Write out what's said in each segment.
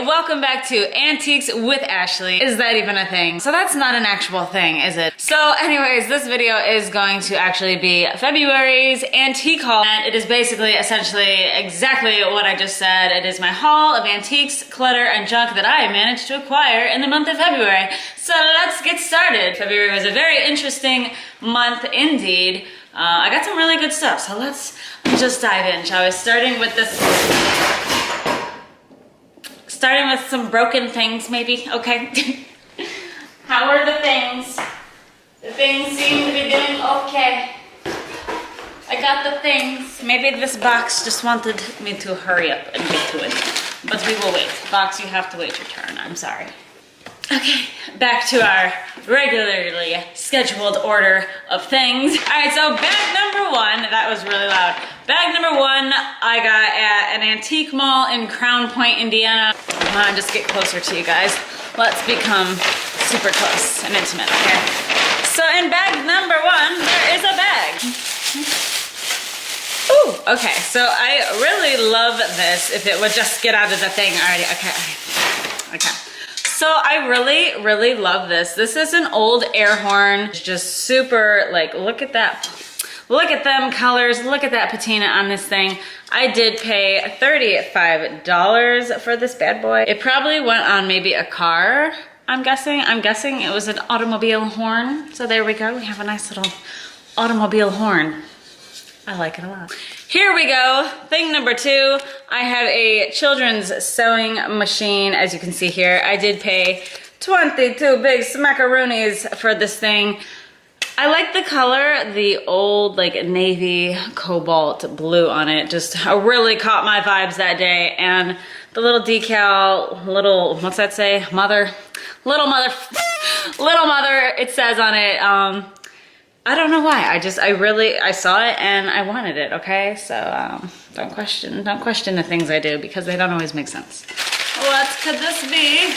welcome back to Antiques with Ashley. Is that even a thing? So that's not an actual thing, is it? So anyways, this video is going to actually be February's antique haul, and it is basically essentially exactly what I just said. It is my haul of antiques, clutter, and junk that I managed to acquire in the month of February. So let's get started. February was a very interesting month indeed. I got some really good stuff, so let's just dive in, shall we? Starting with some broken things, maybe, okay? How are the things? The things seem to be doing okay. I got the things. Maybe this box just wanted me to hurry up and get to it, but we will wait. Box, you have to wait your turn, I'm sorry. Okay, back to our regularly scheduled order of things. All right, so bag number one, that was really loud. Bag number one, I got at an antique mall in Crown Point, Indiana. Come on, just get closer to you guys. Let's become super close and intimate, okay? So in bag number one, there is a bag. Ooh, okay, so I really love this. If it would just get out of the thing already, okay. So I really love this. This is an old air horn. It's just super, like, look at that. Look at them colors. Look at that patina on this thing. I did pay $35 for this bad boy. It probably went on maybe a car, I'm guessing. I'm guessing it was an automobile horn. So there we go. We have a nice little automobile horn. I like it a lot. Here we go. Thing number two, I have a children's sewing machine. As you can see here, I did pay 22 big smackaroonies for this thing. I like the color, the old like navy cobalt blue on it. Just really caught my vibes that day. And the little decal, what's that say? Little mother, it says on it. I don't know why. I saw it and I wanted it, okay? So don't question the things I do because they don't always make sense. What could this be?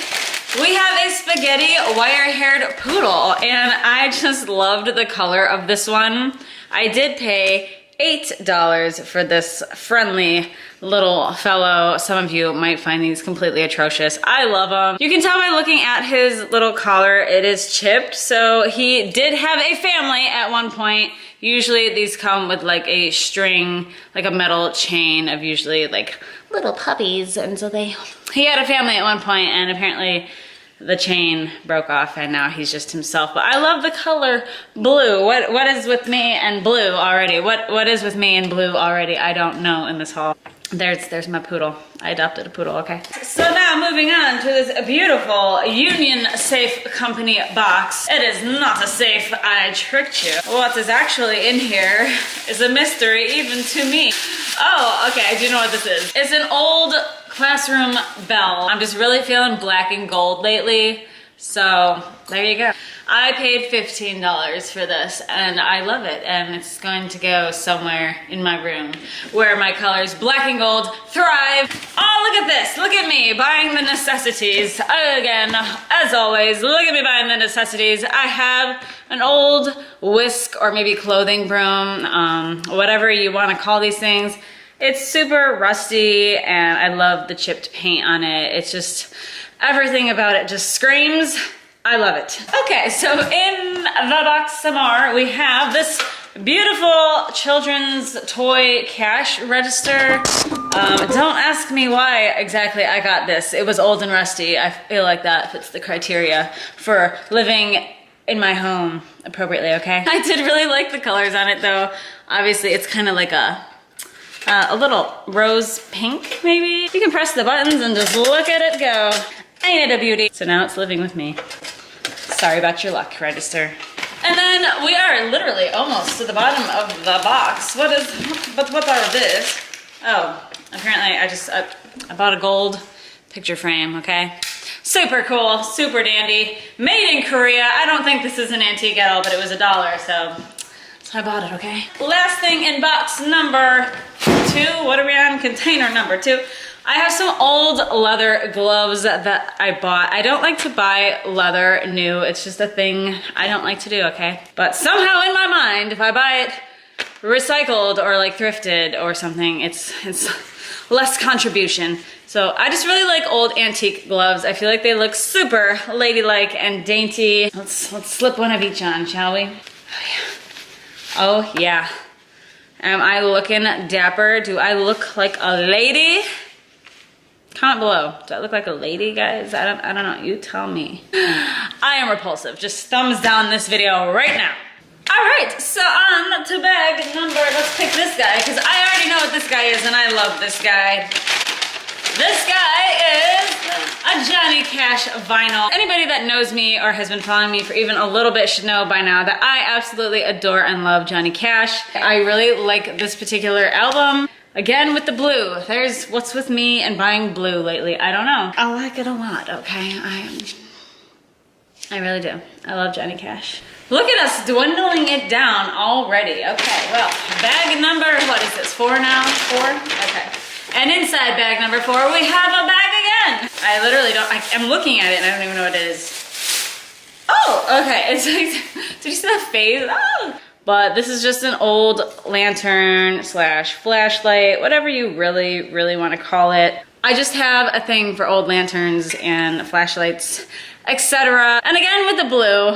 We have a spaghetti wire-haired poodle, and I just loved the color of this one. I did pay $8 for this friendly little fellow. Some of you might find these completely atrocious. I love them. You can tell by looking at his little collar, it is chipped. So he did have a family at one point. Usually these come with like a string, like a metal chain of usually like little puppies. And so he had a family at one point, and apparently the chain broke off and now he's just himself. But I love the color blue. What is with me and blue already? What is with me and blue already? I don't know in this haul. There's my poodle. I adopted a poodle, okay? So now moving on to this beautiful Union Safe Company box. It is not a safe, I tricked you. What is actually in here is a mystery even to me. Oh, okay, I do know what this is. It's an old classroom bell. I'm just really feeling black and gold lately. So there you go. I paid $15 for this and I love it, and it's going to go somewhere in my room where my colors black and gold thrive. Oh, look at this. Look at me buying the necessities. Again, as always, look at me buying the necessities. I have an old whisk or maybe clothing broom, whatever you want to call these things. It's super rusty and I love the chipped paint on it. It's just, everything about it just screams, I love it. Okay, so in the box some more, we have this beautiful children's toy cash register. Don't ask me why exactly I got this. It was old and rusty. I feel like that fits the criteria for living in my home appropriately, okay? I did really like the colors on it though. Obviously it's kind of like a little rose pink, maybe? You can press the buttons and just look at it go. Ain't it a beauty? So now it's living with me. Sorry about your luck, register. And then we are literally almost to the bottom of the box. What are this? Oh, apparently I bought a gold picture frame, okay? Super cool, super dandy. Made in Korea. I don't think this is an antique at all, but it was $1, so I bought it, okay? Last thing in box number two. What are we on? Container number two. I have some old leather gloves that I bought. I don't like to buy leather new. It's just a thing I don't like to do, okay? But somehow in my mind, if I buy it recycled or like thrifted or something, it's less contribution. So I just really like old antique gloves. I feel like they look super ladylike and dainty. Let's slip one of each on, shall we? Oh yeah. Am I looking dapper? Do I look like a lady? Comment below. Do I look like a lady, guys? I don't know. You tell me. I am repulsive. Just thumbs down this video right now. All right, so on to bag number. Let's pick this guy because I already know what this guy is, and I love this guy. This guy is a Johnny Cash vinyl. Anybody that knows me or has been following me for even a little bit should know by now that I absolutely adore and love Johnny Cash. I really like this particular album. Again, with the blue. There's what's with me and buying blue lately. I don't know. I like it a lot, okay? I really do. I love Johnny Cash. Look at us dwindling it down already. Okay, well, bag number, what is this, 4 now? 4? Okay. And inside bag number 4, we have a bag again. I literally don't, I'm looking at it and I don't even know what it is. Oh, okay, it's like, did you see the face? Oh. But this is just an old lantern slash flashlight, whatever you really want to call it. I just have a thing for old lanterns and flashlights, etc. And again with the blue,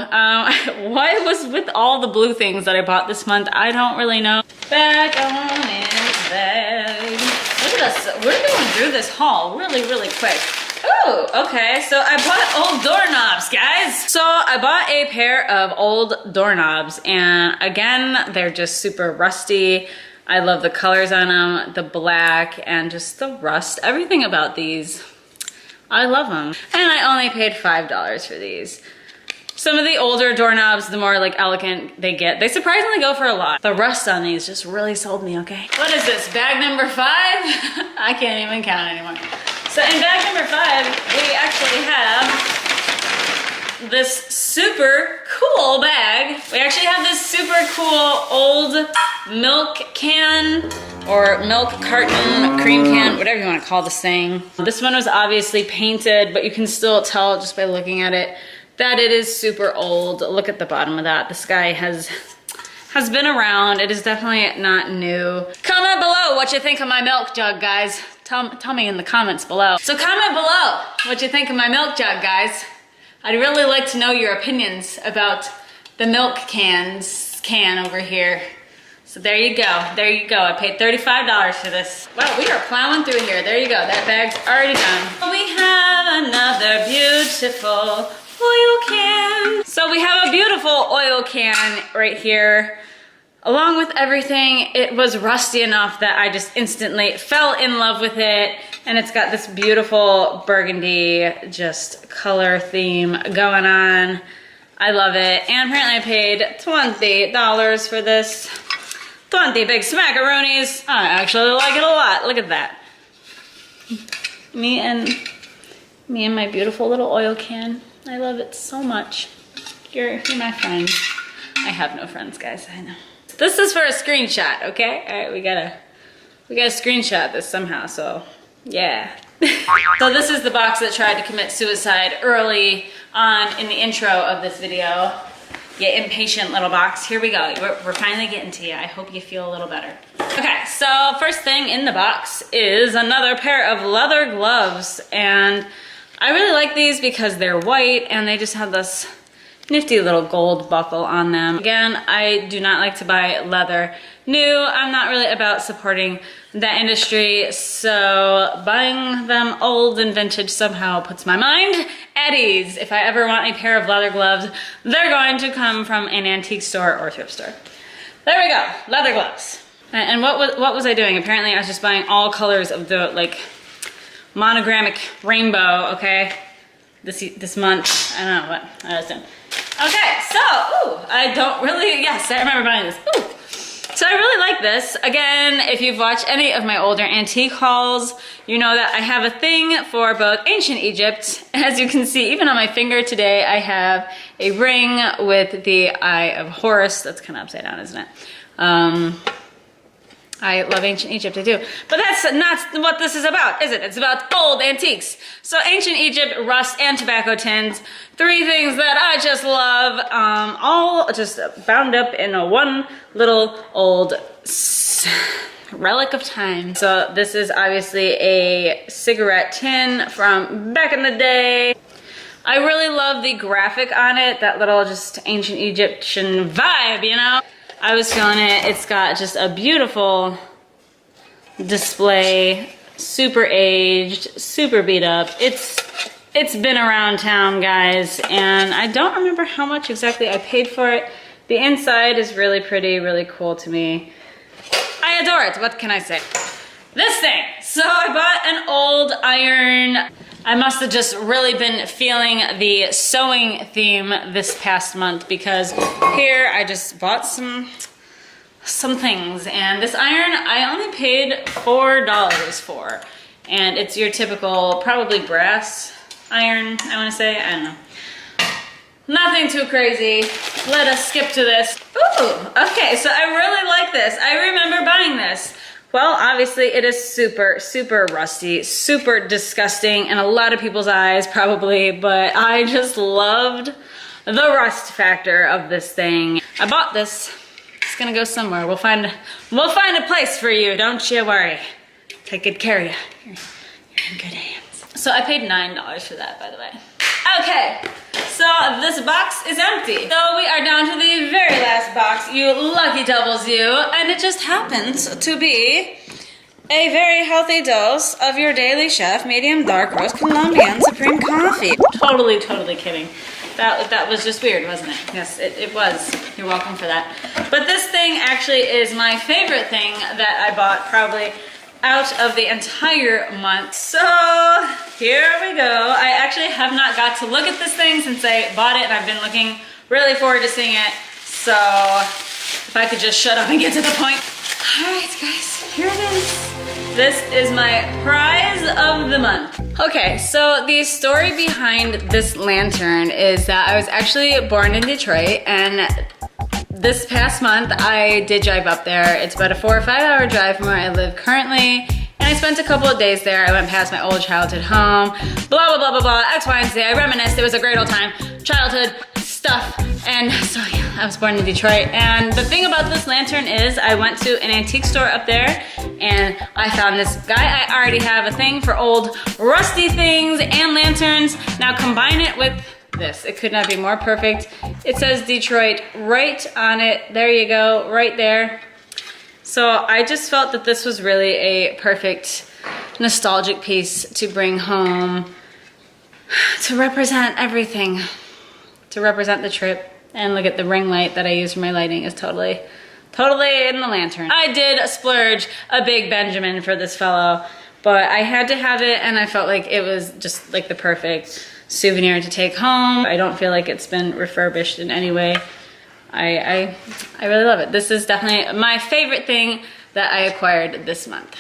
what was with all the blue things that I bought this month? I don't really know. Back on in the bag. Look at us, we're going through this haul really quick. Oh, okay, so I bought old doorknobs, guys. So I bought a pair of old doorknobs, and again, they're just super rusty. I love the colors on them, the black and just the rust, everything about these. I love them. And I only paid $5 for these. Some of the older doorknobs, the more like elegant they get, they surprisingly go for a lot. The rust on these just really sold me, okay? What is this, bag number 5? I can't even count anymore. So in bag number 5, we actually have this super cool bag. We actually have this super cool old milk can or milk carton, cream can, whatever you want to call this thing. This one was obviously painted, but you can still tell just by looking at it that it is super old. Look at the bottom of that. This guy has been around. It is definitely not new. Comment below what you think of my milk jug, guys. Tell me in the comments below. So comment below what you think of my milk jug, guys. I'd really like to know your opinions about the milk can over here. So there you go, there you go. I paid $35 for this. Wow, we are plowing through here. There you go, that bag's already done. We have another beautiful oil can. So we have a beautiful oil can right here. Along with everything, it was rusty enough that I just instantly fell in love with it. And it's got this beautiful burgundy just color theme going on. I love it. And apparently I paid $20 for this. 20 big smackaroonies. I actually like it a lot. Look at that. Me and my beautiful little oil can. I love it so much. You're my friend. I have no friends, guys, I know. This is for a screenshot, okay? All right, we gotta screenshot this somehow, so yeah. So this is the box that tried to commit suicide early on in the intro of this video. You impatient little box. Here we go. We're finally getting to you. I hope you feel a little better. Okay, so first thing in the box is another pair of leather gloves, and I really like these because they're white and they just have this nifty little gold buckle on them. Again, I do not like to buy leather new. I'm not really about supporting that industry, so buying them old and vintage somehow puts my mind at ease. If I ever want a pair of leather gloves, they're going to come from an antique store or thrift store. There we go, leather gloves. And what was I doing? Apparently I was just buying all colors of the like monogrammic rainbow, okay? This month, I don't know what I was doing. Okay, so, ooh, I don't really, yes, I remember buying this. Ooh. So I really like this. Again, if you've watched any of my older antique hauls, you know that I have a thing for both ancient Egypt. As you can see, even on my finger today, I have a ring with the Eye of Horus. That's kind of upside down, isn't it? I love ancient Egypt, I do. But that's not what this is about, is it? It's about old antiques. So ancient Egypt, rust, and tobacco tins. 3 things that I just love, all just bound up in a one little old relic of time. So this is obviously a cigarette tin from back in the day. I really love the graphic on it, that little just ancient Egyptian vibe, you know? I was feeling it. It's got just a beautiful display, super aged, super beat up. It's been around town, guys, and I don't remember how much exactly I paid for it. The inside is really pretty, really cool to me. I adore it, what can I say? This thing, so I bought an old iron. I must have just really been feeling the sewing theme this past month, because here I just bought some things, and this iron I only paid $4 for, and it's your typical probably brass iron, I want to say. I don't know. Nothing too crazy. Let us skip to this. Ooh, okay, so I really like this. I remember buying this. Well, obviously it is super, super rusty, super disgusting in a lot of people's eyes probably, but I just loved the rust factor of this thing. I bought this. It's gonna go somewhere. We'll find a place for you, don't you worry. Take good care of you. You're in good hands. So I paid $9 for that, by the way. Okay, so this box is empty. So we are down to the very last box, you lucky doubles you, and it just happens to be a very healthy dose of your Daily Chef medium dark roast Colombian supreme coffee. Totally kidding. That was just weird, wasn't it? Yes, it was. You're welcome for that. But this thing actually is my favorite thing that I bought probably out of the entire month. So here we go. I actually have not got to look at this thing since I bought it, and I've been looking really forward to seeing it. So if I could just shut up and get to the point. All right, guys, here it is. This is my prize of the month. Okay, so the story behind this lantern is that I was actually born in Detroit, and this past month, I did drive up there. It's about a 4 or 5 hour drive from where I live currently. And I spent a couple of days there. I went past my old childhood home, blah, blah, blah, blah, blah, X, Y, and Z. I reminisced. It was a great old time. Childhood stuff. And so, yeah, I was born in Detroit. And the thing about this lantern is I went to an antique store up there and I found this guy. I already have a thing for old rusty things and lanterns. Now combine it with this. It could not be more perfect. It says Detroit right on it. There you go, right there. So I just felt that this was really a perfect nostalgic piece to bring home to represent everything, to represent the trip. And look at the ring light that I use for my lighting is totally in the lantern. I did splurge a big Benjamin for this fellow, but I had to have it, and I felt like it was just like the perfect souvenir to take home. I don't feel like it's been refurbished in any way. I really love it. This is definitely my favorite thing that I acquired this month.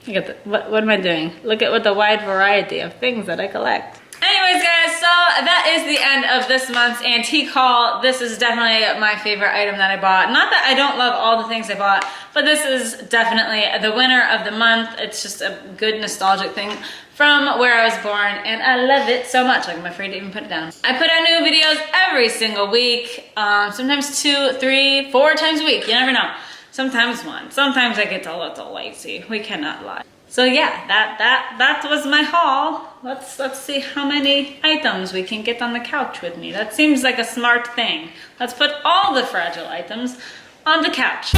Look at what am I doing? Look at what the wide variety of things that I collect. Anyways, guys, so that is the end of this month's antique haul. This is definitely my favorite item that I bought. Not that I don't love all the things I bought, but this is definitely the winner of the month. It's just a good nostalgic thing from where I was born, and I love it so much. Like, I'm afraid to even put it down. I put out new videos every single week, sometimes 2, 3, 4 times a week. You never know. Sometimes 1. Sometimes I get a little lazy. We cannot lie. So yeah, that was my haul. Let's see how many items we can get on the couch with me. That seems like a smart thing. Let's put all the fragile items on the couch.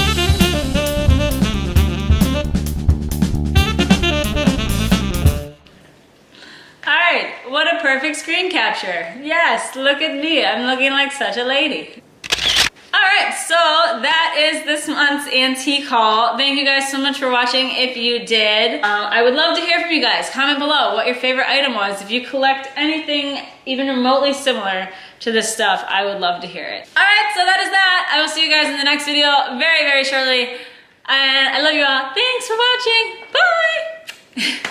Alright, what a perfect screen capture. Yes, look at me. I'm looking like such a lady. Alright, so that is this month's antique haul. Thank you guys so much for watching if you did. I would love to hear from you guys. Comment below what your favorite item was. If you collect anything even remotely similar to this stuff, I would love to hear it. Alright, so that is that. I will see you guys in the next video very, very shortly. And I love you all. Thanks for watching. Bye!